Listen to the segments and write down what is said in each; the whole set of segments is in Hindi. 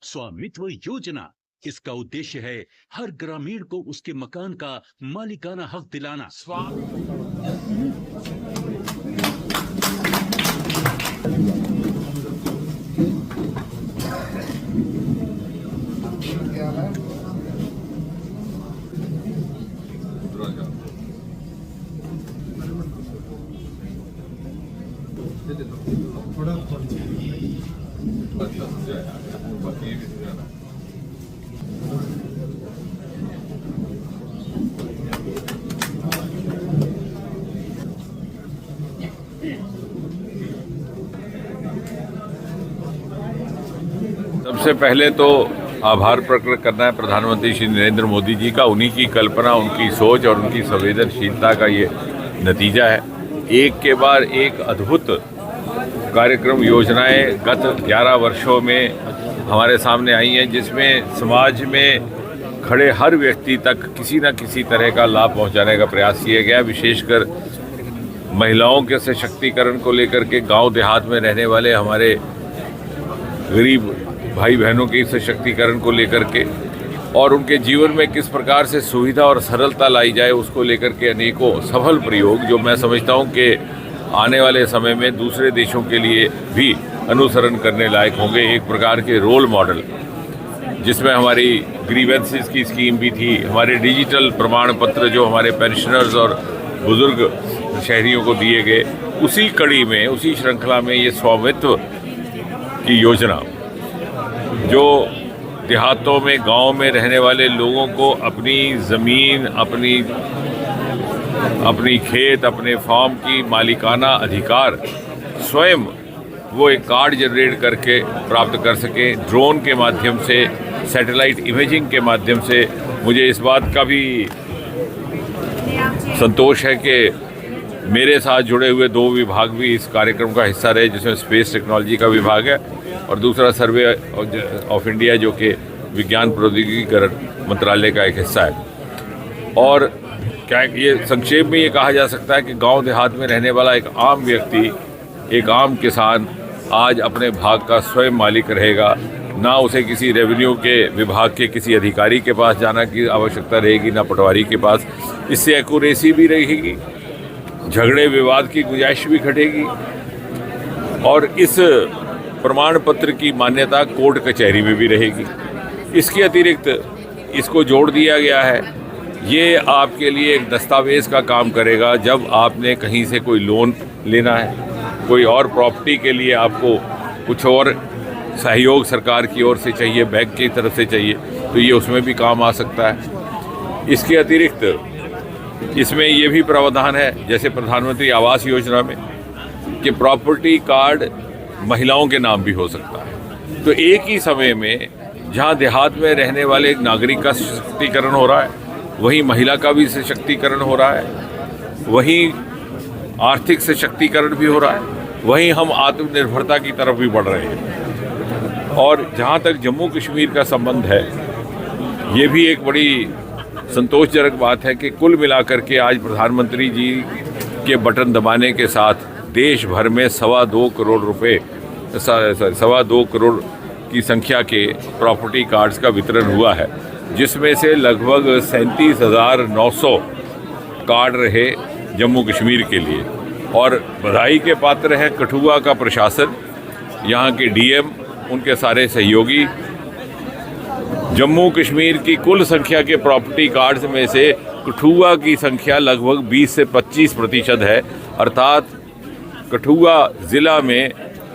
स्वामित्व योजना, इसका उद्देश्य है हर ग्रामीण को उसके मकान का मालिकाना हक दिलाना। सबसे पहले तो आभार प्रकट करना है प्रधानमंत्री श्री नरेंद्र मोदी जी का। उन्हीं की कल्पना, उनकी सोच और उनकी संवेदनशीलता का ये नतीजा है। एक के बाद एक अद्भुत कार्यक्रम, योजनाएं गत 11 वर्षों में हमारे सामने आई हैं, जिसमें समाज में खड़े हर व्यक्ति तक किसी न किसी तरह का लाभ पहुंचाने का प्रयास किया गया। विशेषकर महिलाओं के सशक्तिकरण को लेकर के, गांव देहात में रहने वाले हमारे गरीब भाई बहनों के सशक्तिकरण को लेकर के और उनके जीवन में किस प्रकार से सुविधा और सरलता लाई जाए, उसको लेकर के अनेकों सफल प्रयोग, जो मैं समझता हूं कि आने वाले समय में दूसरे देशों के लिए भी अनुसरण करने लायक होंगे। एक प्रकार के रोल मॉडल, जिसमें हमारी ग्रीवेंसेस की स्कीम भी थी, हमारे डिजिटल प्रमाण पत्र जो हमारे पेंशनर्स और बुजुर्ग शहरियों को दिए गए, उसी कड़ी में, उसी श्रृंखला में ये स्वामित्व की योजना, जो देहातों में, गांव में रहने वाले लोगों को अपनी ज़मीन, अपनी खेत, अपने फार्म की मालिकाना अधिकार स्वयं वो एक कार्ड जनरेट करके प्राप्त कर सके। ड्रोन के माध्यम से, सैटेलाइट इमेजिंग के माध्यम से मुझे इस बात का भी संतोष है कि मेरे साथ जुड़े हुए 2 विभाग भी इस कार्यक्रम का हिस्सा रहे, जिसमें स्पेस टेक्नोलॉजी का विभाग है और दूसरा सर्वे ऑफ इंडिया, जो कि विज्ञान प्रौद्योगिकीकरण मंत्रालय का एक हिस्सा है। और क्या ये संक्षेप में ये कहा जा सकता है कि गांव देहात में रहने वाला एक आम व्यक्ति, एक आम किसान आज अपने भाग का स्वयं मालिक रहेगा। ना उसे किसी रेवेन्यू के विभाग के किसी अधिकारी के पास जाना की आवश्यकता रहेगी, ना पटवारी के पास। इससे एक्यूरेसी भी रहेगी, झगड़े विवाद की गुंजाइश भी घटेगी और इस प्रमाण पत्र की मान्यता कोर्ट कचहरी में भी रहेगी। इसके अतिरिक्त इसको जोड़ दिया गया है, ये आपके लिए एक दस्तावेज़ का काम करेगा। जब आपने कहीं से कोई लोन लेना है, कोई और प्रॉपर्टी के लिए आपको कुछ और सहयोग सरकार की ओर से चाहिए, बैंक की तरफ से चाहिए, तो ये उसमें भी काम आ सकता है। इसके अतिरिक्त इसमें ये भी प्रावधान है, जैसे प्रधानमंत्री आवास योजना में, कि प्रॉपर्टी कार्ड महिलाओं के नाम भी हो सकता है। तो एक ही समय में जहां देहात में रहने वाले एक नागरिक का सशक्तिकरण हो रहा है, वहीं महिला का भी सशक्तिकरण हो रहा है, वहीं आर्थिक सशक्तिकरण भी हो रहा है, वहीं हम आत्मनिर्भरता की तरफ भी बढ़ रहे हैं। और जहां तक जम्मू कश्मीर का संबंध है, ये भी एक बड़ी संतोषजनक बात है कि कुल मिलाकर के आज प्रधानमंत्री जी के बटन दबाने के साथ देश भर में 2.25 करोड़ रुपए, 2.25 करोड़ की संख्या के प्रॉपर्टी कार्ड्स का वितरण हुआ है, जिसमें से लगभग 37,900 कार्ड रहे जम्मू कश्मीर के लिए। और बधाई के पात्र है कठुआ का प्रशासन, यहाँ के डीएम, उनके सारे सहयोगी। जम्मू कश्मीर की कुल संख्या के प्रॉपर्टी कार्ड्स में से कठुआ की संख्या लगभग 20 से 25% है। अर्थात कठुआ ज़िला में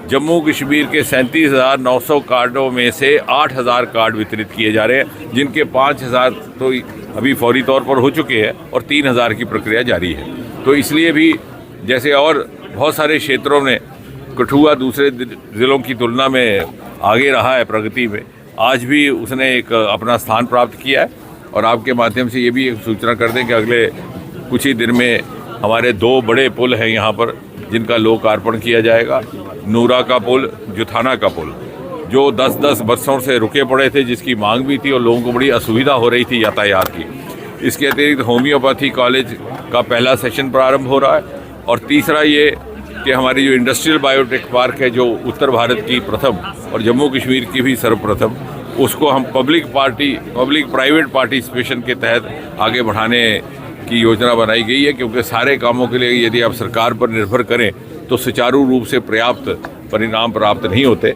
जम्मू कश्मीर के 37,900 कार्डों में से 8,000 कार्ड वितरित किए जा रहे हैं, जिनके 5,000 तो अभी फौरी तौर पर हो चुके हैं और 3,000 की प्रक्रिया जारी है। तो इसलिए भी जैसे और बहुत सारे क्षेत्रों में कठुआ दूसरे ज़िलों की तुलना में आगे रहा है प्रगति में, आज भी उसने एक अपना स्थान प्राप्त किया है। और आपके माध्यम से ये भी एक सूचना कर दें कि अगले कुछ ही दिन में हमारे 2 बड़े पुल हैं यहाँ पर, जिनका लोकार्पण किया जाएगा। नूरा का पुल, जुथाना का पुल, जो 10-10 वर्षों से रुके पड़े थे, जिसकी मांग भी थी और लोगों को बड़ी असुविधा हो रही थी यातायात की। इसके अतिरिक्त होम्योपैथी कॉलेज का पहला सेशन प्रारंभ हो रहा है और तीसरा ये कि हमारी जो इंडस्ट्रियल बायोटेक पार्क है, जो उत्तर भारत की प्रथम और जम्मू कश्मीर की भी सर्वप्रथम, उसको हम पब्लिक प्राइवेट पार्टिसिपेशन के तहत आगे बढ़ाने की योजना बनाई गई है। क्योंकि सारे कामों के लिए यदि आप सरकार पर निर्भर करें तो सुचारू रूप से पर्याप्त परिणाम प्राप्त नहीं होते।